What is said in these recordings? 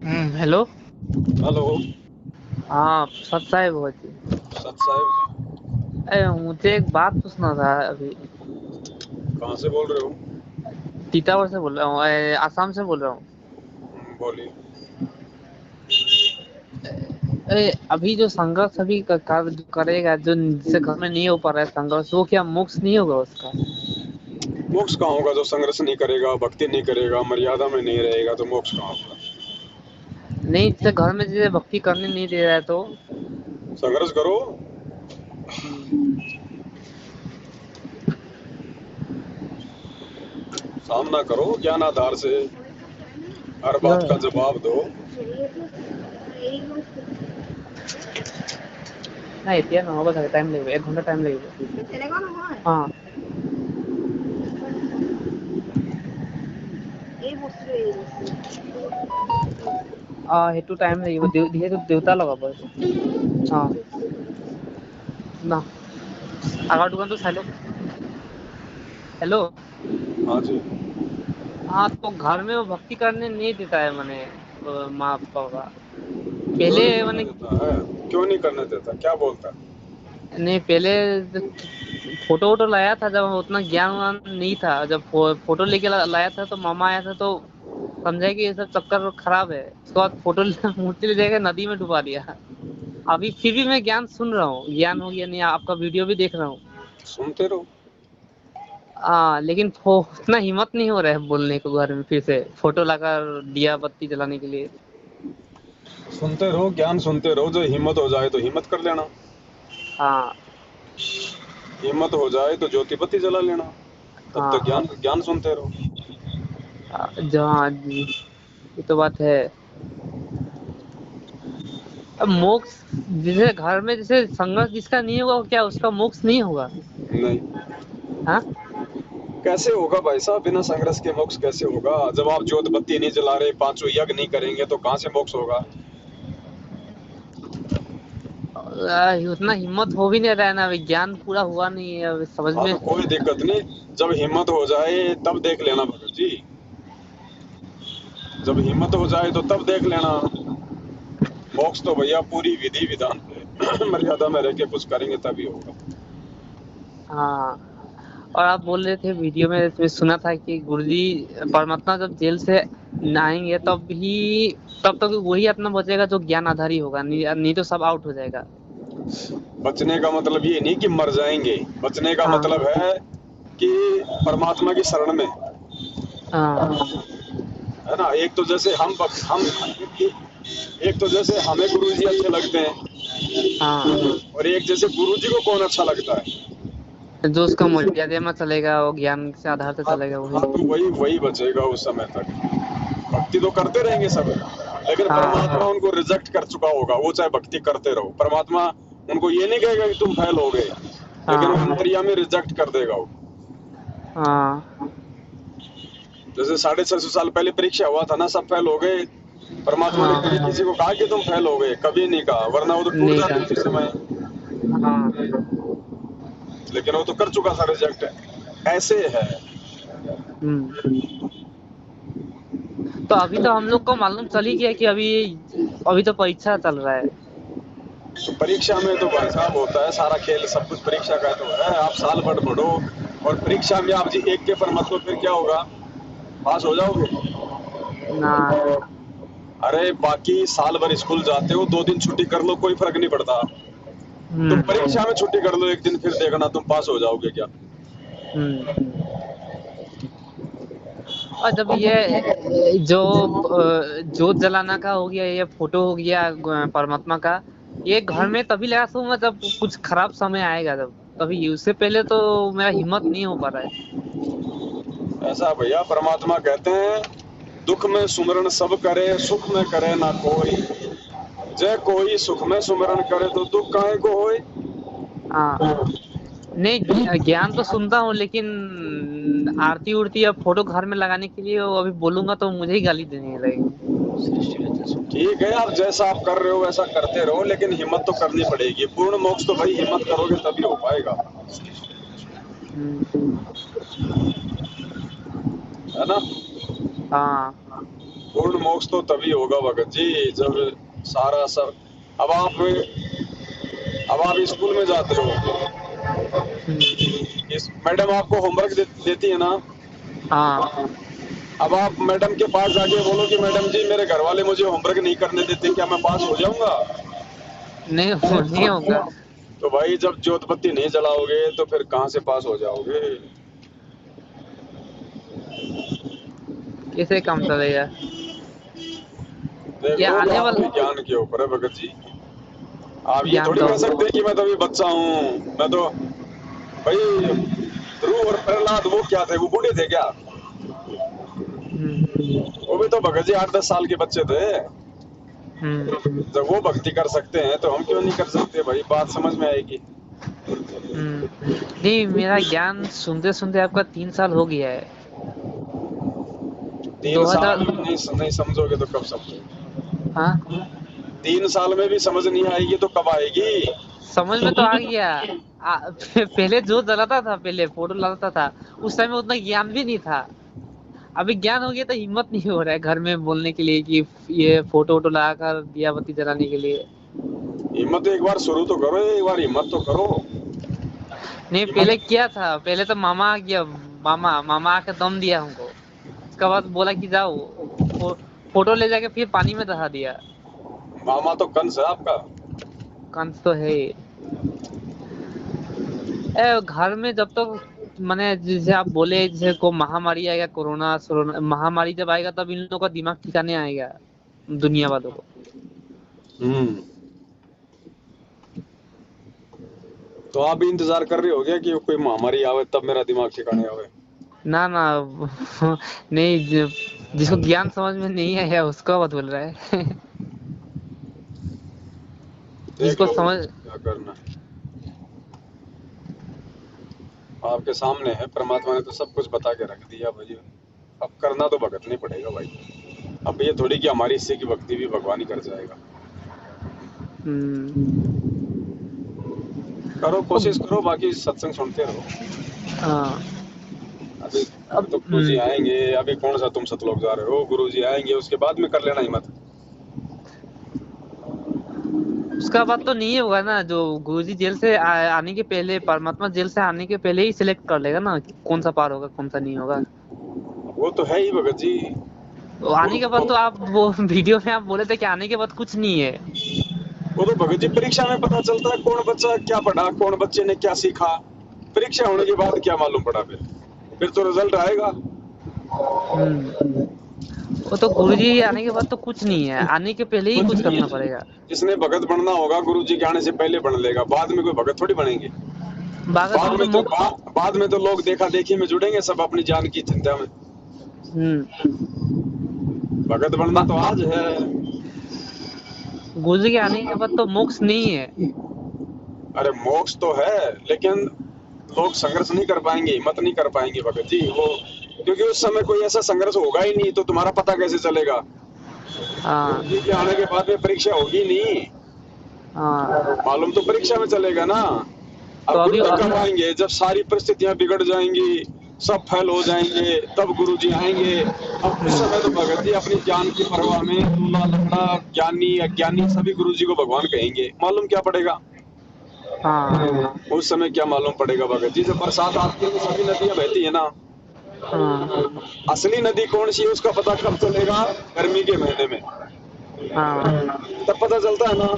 Hello. Hello. हाँ सत साहेब हो जी। सत साहब जी। अरे मुझे एक बात पूछना था अभी। कहाँ से बोल रहे हो? टीटावर से बोल रहा हूँ, आसाम से बोल रहा हूँ। बोलिए। अरे अभी जो संघर्ष अभी जो करेगा, जो जिससे घर में नहीं हो पा रहा है संघर्ष, वो क्या मोक्ष नहीं होगा उसका? मोक्ष कहाँ होगा? जो संघर्ष नहीं करेगा, भक्ति नहीं करेगा, मर्यादा में नहीं रहेगा, तो मोक्ष कहाँ होगा? नहीं, जिससे घर में जिसे भक्ति करने नहीं दे रहा है तो। संघर्ष करो। सामना करो ज्ञान आधार से। हर बात का जवाब दो। না এতিয়া নহ'ব চাগে, টাইম লাগিব, 1 ঘণ্টা টাইম লাগিব। তেনেকুৱা নহয়। এই বস্তুটো এই বস্তু সেইটো টাইম লাগিব, যিহেতু দেউতা লগাব সেইটো। না, আগৰ দোকানটো চাই লওক। हेलो। हाँ जी। हाँ तो घर में वो भक्ति करने नहीं देता है मैंने, माँ पापा का क्यों पहले नहीं करने मैंने। देता है? क्यों नहीं करने देता? क्या बोलता है? नहीं पहले फोटो वोटो लाया था, जब उतना ज्ञान वान नहीं था, जब फोटो लेके लाया था तो मामा आया था तो समझा कि ये सब चक्कर खराब है। उसके बाद फोटो मूर्ति ले जाकर नदी में डुबा दिया। अभी फिर भी मैं ज्ञान सुन रहा हूँ, ज्ञान हो गया नहीं, आपका वीडियो भी देख रहा हूँ। सुनते रहो। लेकिन उतना हिम्मत नहीं हो रहा है बोलने को घर में फिर से फोटो लाकर दिया बत्ती जलाने के लिए। सुनते रहो, ज्ञान सुनते रहो। जो हिम्मत हो जाए तो हिम्मत कर लेना। हाँ हिम्मत हो जाए तो ज्योति बत्ती जला लेना। तब हाँ तक ज्ञान ज्ञान सुनते रहो। जो हाँ जी, ये तो बात है। अब मोक्ष, जिसे घर में जैसे संघर्ष जिसका नहीं होगा, वो क्या उसका मोक्ष नहीं होगा? नहीं। हाँ। कैसे होगा भाई साहब? बिना संघर्ष के मोक्ष कैसे होगा? जब आप ज्योत बत्ती नहीं जला रहे, पांचों यज्ञ नहीं करेंगे, तो कहाँ से मोक्ष होगा? उतना हिम्मत हो भी नहीं रहा है ना, अभी ज्ञान पूरा हुआ नहीं है अभी समझ हाँ में। तो कोई दिक्कत नहीं। जब हिम्मत हो जाए तब देख लेना भगत जी। जब हिम्मत हो जाए तो तब देख लेना। मोक्ष तो भैया पूरी विधि विधान पे मर्यादा में रह के कुछ करेंगे तभी होगा। हाँ। और आप बोल रहे थे वीडियो में, इसमें सुना था कि गुरुजी परमात्मा जब जेल से आएंगे तब तक वही आत्मा बचेगा जो ज्ञान आधारी होगा, नहीं तो सब आउट हो जाएगा। बचने का मतलब ये नहीं कि मर जाएंगे। बचने का हाँ मतलब है कि परमात्मा की शरण में, हाँ है ना। एक तो जैसे हमें गुरुजी अच्छे लगते हैं, हाँ। और एक जैसे गुरुजी को कौन अच्छा लगता है। जो उसका मर्यादा में चलेगा, वो ज्ञान के आधार से हाँ चलेगा हाँ, वही। तो वही वही बचेगा उस समय तक। भक्ति तो करते रहेंगे सब, लेकिन परमात्मा हाँ उनको रिजेक्ट कर चुका होगा। वो चाहे भक्ति करते रहो, परमात्मा उनको ये नहीं कहेगा कि तुम फेल हो गए, लेकिन वो हाँ अंतर्यामी रिजेक्ट कर देगा वो। हाँ जैसे 650 साल पहले परीक्षा हुआ था ना, सब फेल हो गए। परमात्मा ने कभी हाँ। किसी को कहा कि तुम फेल हो गए? कभी नहीं कहा, वरना वो तो टूट नहीं जाते उसी का। समय। हाँ। लेकिन वो तो कर चुका था रिजेक्ट। ऐसे है। हम्म। तो अभी तो हम लोग को मालूम चल ही गया कि अभी अभी तो परीक्षा चल रहा है। तो परीक्षा में तो भाई साहब होता है सारा खेल, सब कुछ परीक्षा का तो है। आप साल भर पढ़ो और परीक्षा में आप जी एक के पर मत लो, फिर क्या होगा? पास हो जाओगे? ना। अरे बाकी साल भर स्कूल जाते हो, 2 दिन छुट्टी कर लो, कोई फर्क नहीं पड़ता। तुम हम्म परीक्षा में छुट्टी कर लो एक दिन, फिर देखना तुम पास हो जाओगे क्या। हम्म। और जब ये जो जोत जलाना का हो गया, ये फोटो हो गया परमात्मा का, ये घर में तभी लगा सूंगा जब कुछ खराब समय आएगा, जब तभी। उससे पहले तो मेरा हिम्मत नहीं हो पा रहा है। ऐसा भैया परमात्मा कहते हैं, दुख में सुमरण सब करे, सुख में करे ना कोई। जय कोई सुख में सुमरण करे तो दुख काहे को होए। हाँ। नहीं, ज्ञान तो सुनता हूँ, लेकिन आरती उड़ती या फोटो घर में लगाने के लिए वो अभी बोलूंगा तो मुझे ही गाली देने लगेंगे। ठीक है, आप जैसा आप कर रहे हो वैसा करते रहो, लेकिन हिम्मत तो करनी पड़ेगी। पूर्ण मोक्ष तो भाई हिम्मत करोगे तभी हो पाएगा, हम्म। है ना। हाँ पूर्ण मोक्ष तो तभी होगा भगत जी जब सारा सब अब आप स्कूल में जाते हो, इस मैडम आपको होमवर्क देती है ना। हाँ। अब आप मैडम के पास जाके बोलो कि मैडम जी मेरे घर वाले मुझे होमवर्क नहीं करने देते, क्या मैं पास हो जाऊंगा? नहीं नहीं होगा। तो भाई जब ज्योत बत्ती नहीं जलाओगे तो फिर कहाँ से पास हो जाओगे? कैसे काम चलेगा? देख ये लो आने आपके वाला ज्ञान के ऊपर है भगत जी। आप ये ज्ञान थोड़ी तो। कह सकते कि मैं तो अभी बच्चा हूँ, मैं तो भाई ध्रुव और प्रहलाद वो क्या थे, वो बूढ़े थे क्या? वो भी तो भगत जी 8-10 साल के बच्चे थे। जब वो भक्ति कर सकते हैं तो हम क्यों नहीं कर सकते भाई? बात समझ में आएगी। नहीं, मेरा ज्ञान सुनते सुनते आपका 3 साल हो गया है। 3 साल 2000। नहीं समझोगे तो कब समझोगे? हाँ, 3 साल में भी समझ नहीं आएगी तो कब आएगी? समझ में तो आ गया। पहले जो जलाता था, पहले फोटो लगाता था, उस टाइम में उतना ज्ञान भी नहीं था। अभी ज्ञान हो गया तो हिम्मत नहीं हो रहा है घर में बोलने के लिए कि ये फोटो वोटो लगाकर दिया बत्ती जलाने के लिए। हिम्मत एक बार शुरू तो करो, एक बार हिम्मत तो करो। नहीं, पहले हिम्मत किया था। पहले तो मामा आ गया। मामा मामा आके दम दिया हमको। उसके बाद बोला कि जाओ, फोटो ले जाके फिर पानी में दहा दिया। मामा तो कंस है आपका। कंस तो है ही। घर में जब तक माने जैसे आप बोले, जैसे को महामारी आएगा, कोरोना महामारी जब आएगा तब इन लोगों का दिमाग ठिकाने आएगा, दुनिया वालों को। हम्म। तो आप भी इंतजार कर रहे हो क्या कि कोई महामारी आवे तब मेरा दिमाग ठिकाने आवे? ना ना। नहीं, जिसको ज्ञान समझ में नहीं आया उसका बात बोल रहा है। देख जिसको लो समझ। क्या करना है। आपके सामने है, परमात्मा ने तो सब कुछ बता के रख दिया भाई। अब करना तो भगत नहीं पड़ेगा भाई। अब ये थोड़ी कि हमारी हिस्से की भक्ति भी भगवान ही कर जाएगा। हम्म। करो, कोशिश अब करो, बाकी सत्संग सुनते रहो। हाँ। अभी अभी अब तो गुरु जी आएंगे, अभी कौन सा तुम सतलोक जा रहे हो? गुरु जी आएंगे उसके बाद में कर लेना हिम्मत। उसका बात तो नहीं होगा ना। जो गुरुजी जेल से आने के पहले, परमात्मा जेल से आने के पहले ही सिलेक्ट कर लेगा ना कि कौन सा पार होगा कौन सा नहीं होगा। वो तो है ही भगत जी। तो वो आने के बाद वो, तो आप वो वीडियो में आप बोले थे कि आने के बाद कुछ नहीं है। वो तो भगत जी परीक्षा में पता चलता है कौन बच्चा क्या पढ़ा, कौन बच्चे ने क्या सीखा। परीक्षा होने के बाद क्या मालूम पड़ा? फिर तो रिजल्ट आएगा। हम्म। वो तो गुरुजी आने के बाद तो कुछ नहीं है, आने के पहले ही कुछ कुछ नहीं करना है। पड़ेगा। जिसने भगत बनना होगा गुरु जी के आने से पहले बन लेगा, बाद में कोई भगत थोड़ी बनेंगे। बागत में तो मोक्ष। बाद में तो लोग देखा देखी में जुड़ेंगे सब अपनी जान की चिंता में। हम्म। भगत बनना तो आज है। गुरुजी के आने के बाद तो मोक्ष नहीं है। अरे मोक्ष तो है, लेकिन लोग संघर्ष नहीं कर पाएंगे, हिम्मत नहीं कर पाएंगे भगत जी वो, क्योंकि उस समय कोई ऐसा संघर्ष होगा ही नहीं, तो तुम्हारा पता कैसे चलेगा? गुरु हाँ जी के आने के बाद में परीक्षा होगी नहीं, हाँ। मालूम तो परीक्षा में चलेगा ना। तो अब गुरु अभी जी कब आएंगे? जब सारी परिस्थितियां बिगड़ जाएंगी, सब फेल हो जाएंगे, तब गुरु जी आएंगे। अब उस समय तो भगत जी अपनी जान की परवाह में दूल्हा लंगड़ा ज्ञानी अज्ञानी सभी गुरु जी को भगवान कहेंगे, मालूम क्या पड़ेगा? हाँ उस समय क्या मालूम पड़ेगा भगत जी? जब बरसात आती है तो सभी नदियां बहती है ना। हाँ असली नदी कौन सी है उसका पता कब चलेगा? गर्मी के महीने में, हाँ। तब पता चलता है ना।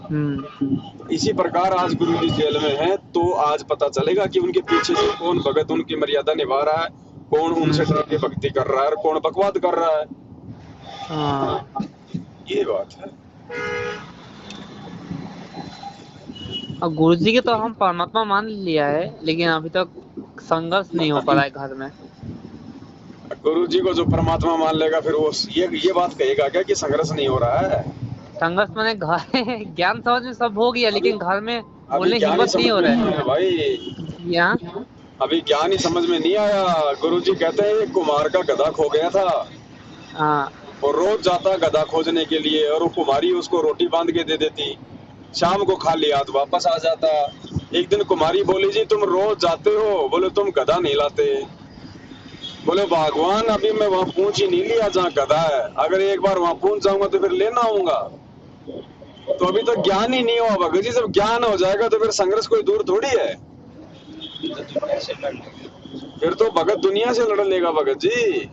हम्म। इसी प्रकार आज गुरु जी जेल में हैं, तो आज पता चलेगा कि उनके पीछे से कौन भगत उनकी मर्यादा निभा रहा है, कौन उनसे डर के भक्ति कर रहा है और कौन बकवाद कर रहा है। हाँ। ये बात है। अब गुरुजी के तो हम परमात्मा मान लिया है, लेकिन अभी तक संघर्ष नहीं हो पा रहा है घर में। गुरु जी को जो परमात्मा मान लेगा फिर वो ये बात कहेगा क्या कि संघर्ष नहीं हो रहा है? संघर्ष मैंने घर ज्ञान समझ में सब हो गया, अभी लेकिन घर में अभी बोलने ज्ञान ही हिम्मत नहीं समझ हो में रहा नहीं है। आया भाई। यहाँ। अभी ज्ञान ही समझ में नहीं आया। गुरु जी कहते हैं एक कुम्हार का गधा खो गया था, हाँ। और रोज जाता गधा खोजने के लिए, और वो कुम्हारी उसको रोटी बांध के दे देती, शाम को खाली हाथ वापस आ जाता। एक दिन कुमारी बोली जी तुम रोज जाते हो, बोले तुम गधा नहीं लाते। बोले भगवान अभी मैं वहाँ पहुंच ही नहीं लिया जहाँ गधा है, अगर एक बार वहाँ पहुंच जाऊंगा तो फिर लेना आऊंगा। तो अभी तो ज्ञान ही नहीं हुआ भगत जी, जब ज्ञान हो जाएगा तो फिर संघर्ष कोई दूर थोड़ी है। फिर तो भगत दुनिया से लड़ लेगा भगत जी।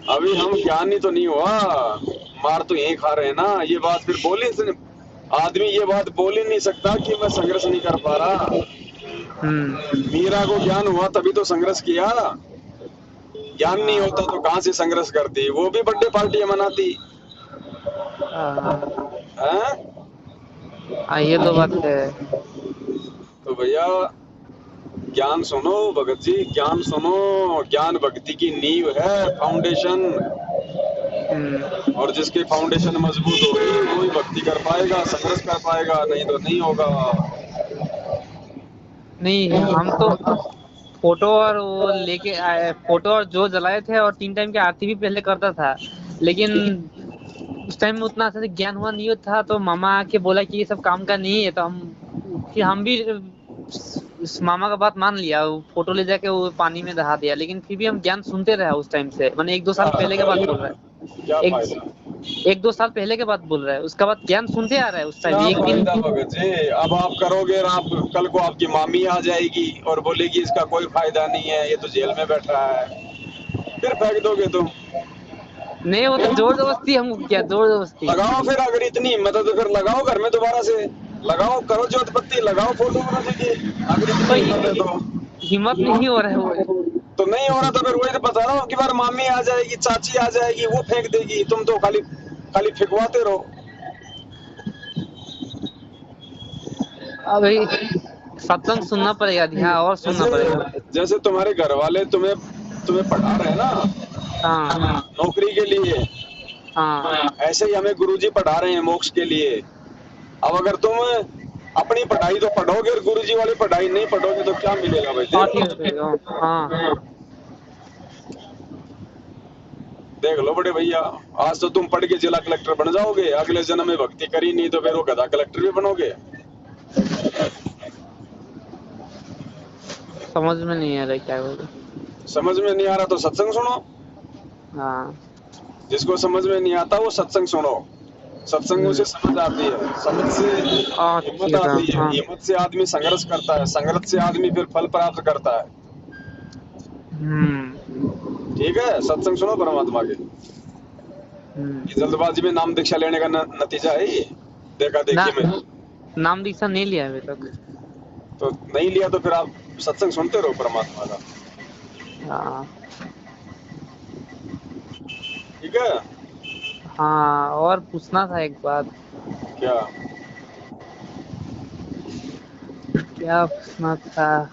अभी हम ज्ञानी तो नहीं हुआ, मार तो यही खा रहे हैं ना। ये बात फिर बोल ही आदमी ये बात बोल ही नहीं सकता कि मैं संघर्ष नहीं कर पा रहा। मीरा को ज्ञान हुआ तभी तो संघर्ष किया, ज्ञान नहीं होता तो कहाँ से संघर्ष करती, वो भी बर्थडे पार्टी मनाती है। ये तो बात है। तो भैया ज्ञान सुनो भगत जी, ज्ञान सुनो। ज्ञान भक्ति की नींव है, फाउंडेशन। और जिसके फाउंडेशन मजबूत होगी वही भक्ति कर पाएगा, संघर्ष कर पाएगा, नहीं तो नहीं होगा। नहीं, हम तो फोटो और वो लेके आए, फोटो और जो जलाए थे, और 3 टाइम की आरती भी पहले करता था, लेकिन उस टाइम में उतना अच्छे से ज्ञान हुआ नहीं था। तो मामा आके बोला कि ये सब काम का नहीं है, तो हम भी उस मामा का बात मान लिया, वो फोटो ले जाके वो पानी में दहा दिया। लेकिन फिर भी हम ज्ञान सुनते रहे उस टाइम से, मैंने 1-2 साल पहले के बात बोल रहा है, 1-2 साल पहले के बात बोल रहा है, उसका बाद ज्ञान सुनते आ रहा है उस टाइम। एक दिन भगत जी अब आप करोगे और आप कल को आपकी मामी आ जाएगी और बोलेगी इसका कोई फायदा नहीं है, ये तो जेल में बैठा है, फिर फेंक दोगे तुम। नहीं, वो तो जोर जबरदस्ती, हमको क्या जोर जबरदस्ती। लगाओ फिर, अगर इतनी हिम्मत है तो फिर लगाओ घर में दोबारा से, लगाओ, करो जोत बत्ती, लगाओ फोटोग्राफी की, अगर इतनी हिम्मत है तो। हिम्मत नहीं हो रहा है वो। तो नहीं हो रहा तो फिर वही तो बता रहा हूँ कि बार मामी आ जाएगी, चाची आ जाएगी, वो फेंक देगी, तुम तो खाली खाली फेंकवाते रहो। अभी सत्संग सुनना पड़ेगा, ध्यान और सुनना पड़ेगा। जैसे तुम्हारे घर वाले तुम्हें पढ़ा रहे हैं ना, हाँ नौकरी के लिए, हाँ, ऐसे ही हमें गुरुजी पढ़ा रहे हैं मोक्ष के लिए। अब अगर तुम अपनी पढ़ाई तो पढ़ोगे और गुरुजी वाली पढ़ाई नहीं पढ़ोगे तो क्या मिलेगा भाई? हाँ, देख लो बड़े भैया, आज तो तुम पढ़ के जिला कलेक्टर बन जाओगे, अगले जन्म में भक्ति करी नहीं तो फिर वो गधा कलेक्टर भी बनोगे। समझ में नहीं आ रहा क्या बोले। समझ में नहीं आ रहा तो सत्संग सुनो। हाँ, जिसको समझ में नहीं आता वो सत्संग सुनो, सत्संगों से समझ आती है, समझ से हिम्मत आती है, हिम्मत से आदमी संघर्ष करता है, संघर्ष से आदमी फिर फल प्राप्त करता है। ठीक है, सत्संग सुनो परमात्मा के। जल्दबाजी में नाम दीक्षा लेने का नतीजा है ये, देखा देखी में। नाम दीक्षा नहीं लिया अभी तक। तो नहीं लिया तो फिर आप सत्संग सुनते रहो परमात्मा का। हाँ ठीक है। हाँ, और पूछना था एक बात। क्या क्या पूछना था?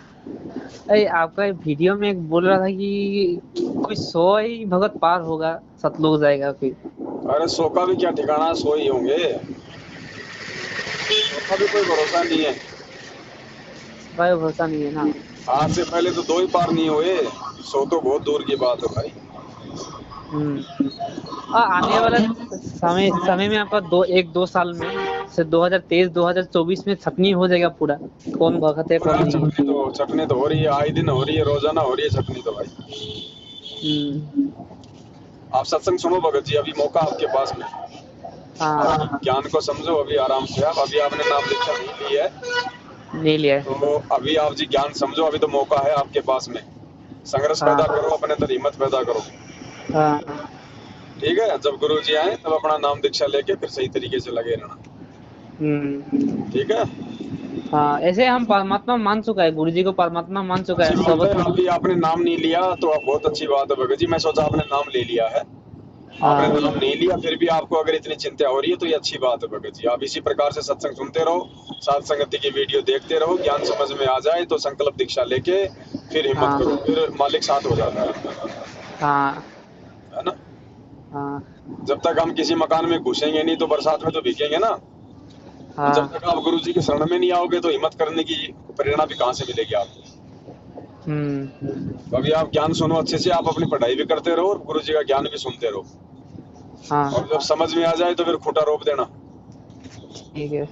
अरे आपका वीडियो में एक बोल रहा था कि कोई 100 ही भगत पार होगा, सतलोक जाएगा फिर। अरे 100 का भी क्या ठिकाना, 100 ही होंगे, 100 का भी कोई भरोसा नहीं है। भाई भरोसा नहीं है ना। आज से पहले तो 2 ही पार नहीं हुए, 100 तो बहुत दूर की बात है भाई। आने वाला समय में आपका 1-2 साल में से 2023-2024 में छटनी हो जाएगा पूरा, कौन भगत है कौन नहीं। छटनी तो हो रही है, आए दिन हो रही है, रोजाना हो रही है छटनी तो भाई। आप सत्संग सुनो भगत जी, अभी मौका आपके पास में। ज्ञान को समझो अभी आराम से। आप अभी आपने नाम दीक्षा नहीं लिया है तो अभी आप जी ज्ञान समझो, अभी तो मौका है आपके पास में। संघर्ष पैदा करो, अपने अंदर हिम्मत पैदा करो। ठीक है, जब गुरु जी आए तब अपना नाम दीक्षा लेके फिर सही तरीके से लगे रहना। ठीक है। हाँ, ऐसे हम परमात्मा मान चुका है, गुरु जी को परमात्मा मान चुका है। अभी आपने नाम नहीं लिया तो आप बहुत अच्छी बात है भगत जी, मैं सोचा आपने नाम ले लिया है। आपने नाम नहीं लिया, फिर भी आपको अगर इतनी चिंता हो रही है तो ये अच्छी बात है भगत जी। आप इसी प्रकार से सत्संग सुनते रहो, साथ संगति की वीडियो देखते रहो, ज्ञान समझ में आ जाए तो संकल्प दीक्षा लेके फिर हिम्मत करो, फिर मालिक साथ हो जाता है ना। जब तक हम किसी मकान में घुसेंगे नहीं तो बरसात में तो भीगेंगे ना। जब तक आप गुरु जी के शरण में नहीं आओगे तो हिम्मत करने की प्रेरणा भी कहाँ से मिलेगी आपको। तो अभी आप ज्ञान सुनो अच्छे से, आप अपनी पढ़ाई भी करते रहो और गुरु जी का ज्ञान भी सुनते रहो। और जब समझ में आ जाए तो फिर खूंटा रोप देना। ठीक है।